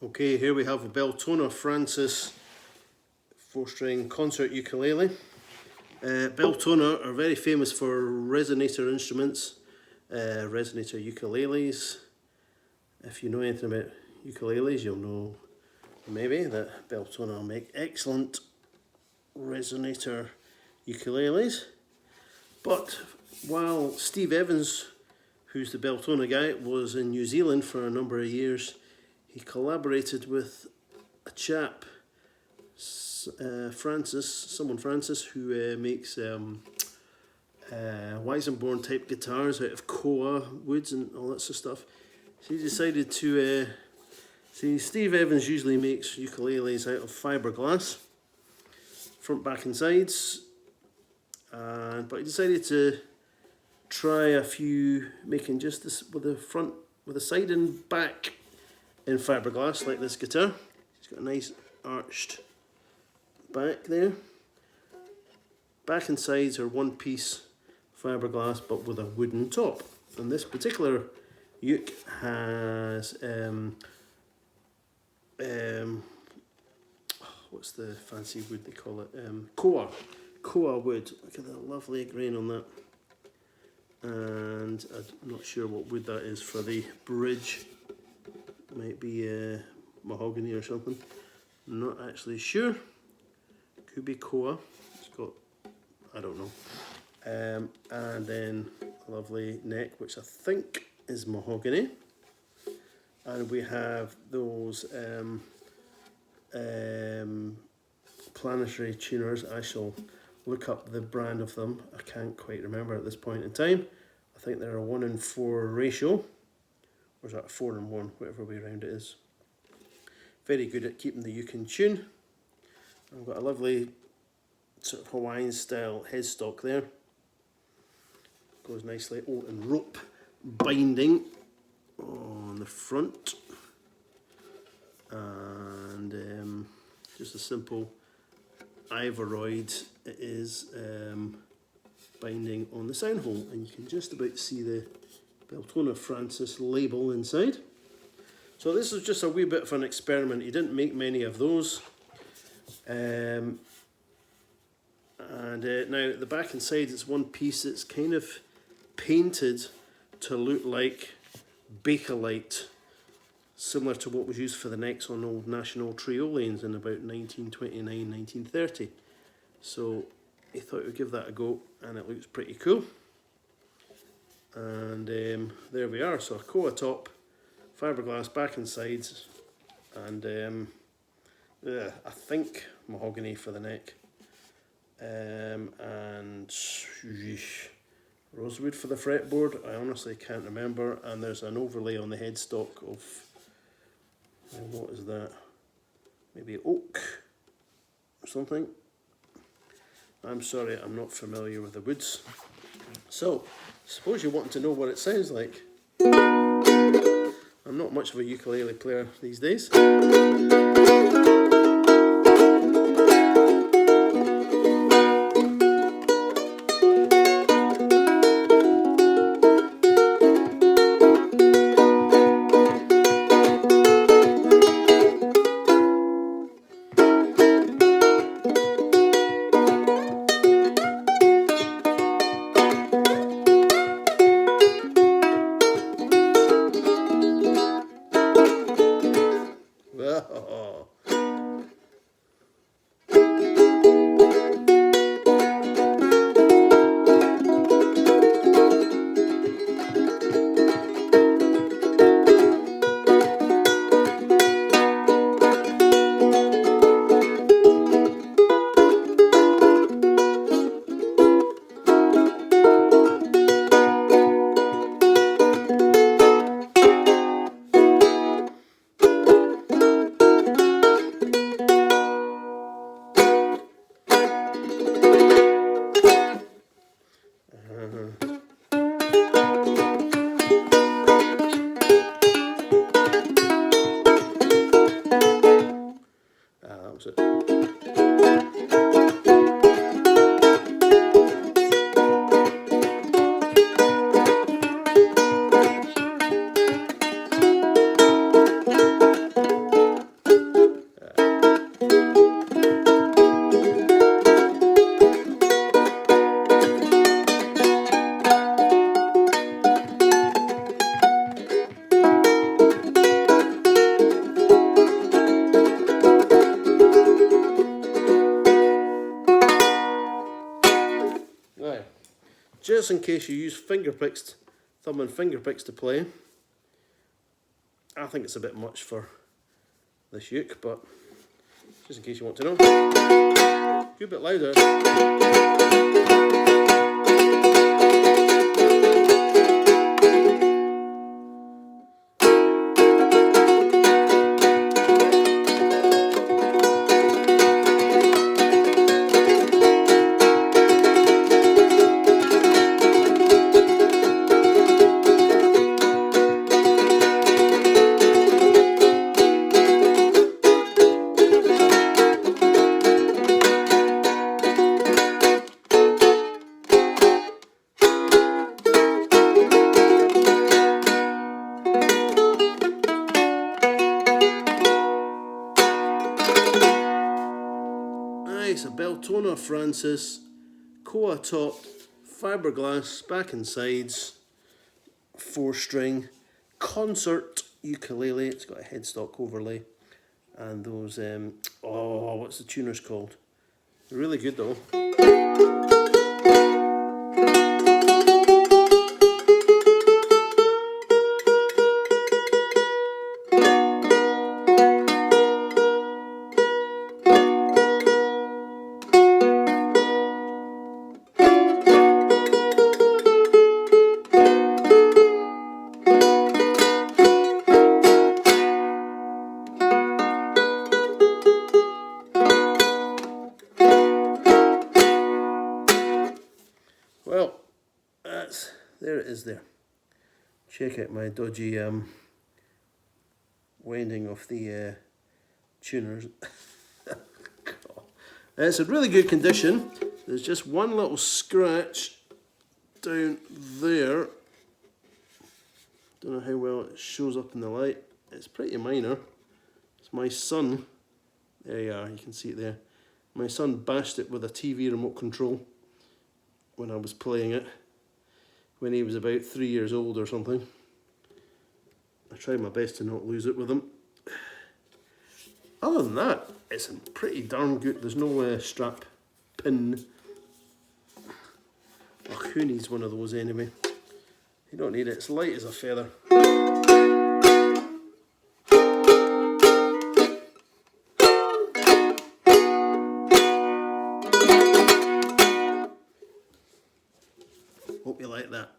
Okay, here we have a Beltona Francis 4-string concert ukulele. Beltona are very famous for resonator instruments, resonator ukuleles. If you know anything about ukuleles, you'll know maybe that Beltona make excellent resonator ukuleles. But while Steve Evans, who's the Beltona guy, was in New Zealand for a number of years, he collaborated with a chap, Francis, who makes Weizenborn type guitars out of Koa woods and all that sort of stuff. So he decided to see, Steve Evans usually makes ukuleles out of fibre-glass, front, back and sides, but he decided to try a few, making just this with the side and back in fibre-glass, like this guitar. It's got a nice arched back there. Back and sides are one piece fibre-glass but with a wooden top. And this particular uke has what's the fancy wood they call it? Koa wood. Look at the lovely grain on that. And I'm not sure what wood that is for the bridge. Might be mahogany or something. I'm not actually sure. Could be Koa. It's got, I don't know. And then a lovely neck, which I think is mahogany. And we have those planetary tuners. I shall look up the brand of them. I can't quite remember at this point in time. I think they're a 1:4 ratio. Or is that 4:1, whatever way around it is. Very good at keeping the uke in tune. I've got a lovely sort of Hawaiian style headstock there. Goes nicely. Oh, and rope binding on the front. And just a simple Ivoroid it is binding on the sound hole. And you can just about see the Beltona Francis label inside. So this is just a wee bit of an experiment. He didn't make many of those. And now the back and side, it's one piece. It's kind of painted to look like bakelite, similar to what was used for the necks on old National Triolians in about 1929, 1930. So he thought he would give that a go, and it looks pretty cool. And there we are. So a Koa top, fibre-glass back and sides, and I think mahogany for the neck, and rosewood for the fretboard. I honestly can't remember. And there's an overlay on the headstock of, what is that? Maybe oak or something. I'm sorry, I'm not familiar with the woods. So, suppose you want to know what it sounds like. I'm not much of a ukulele player these days. Oh. That was it. just in case you use thumb and finger picks to play. I think it's a bit much for this uke, but just in case you want to know. A good bit louder. Nice, a Beltona Francis, Koa top, fibre-glass, back and sides, 4-string, Concert Ukulele. It's got a headstock overlay, and those, oh, what's the tuners called? They're really good though. Well, there it is there. Check out my dodgy winding of the tuners. It's in really good condition. There's just one little scratch down there. Don't know how well it shows up in the light. It's pretty minor. It's my son. There you are, you can see it there. My son bashed it with a TV remote control when I was playing it, when he was about 3 years old or something. I tried my best to not lose it with him. Other than that, it's pretty darn good. There's no strap pin. Oh, who needs one of those anyway? You don't need it, it's light as a feather. Hope you like that.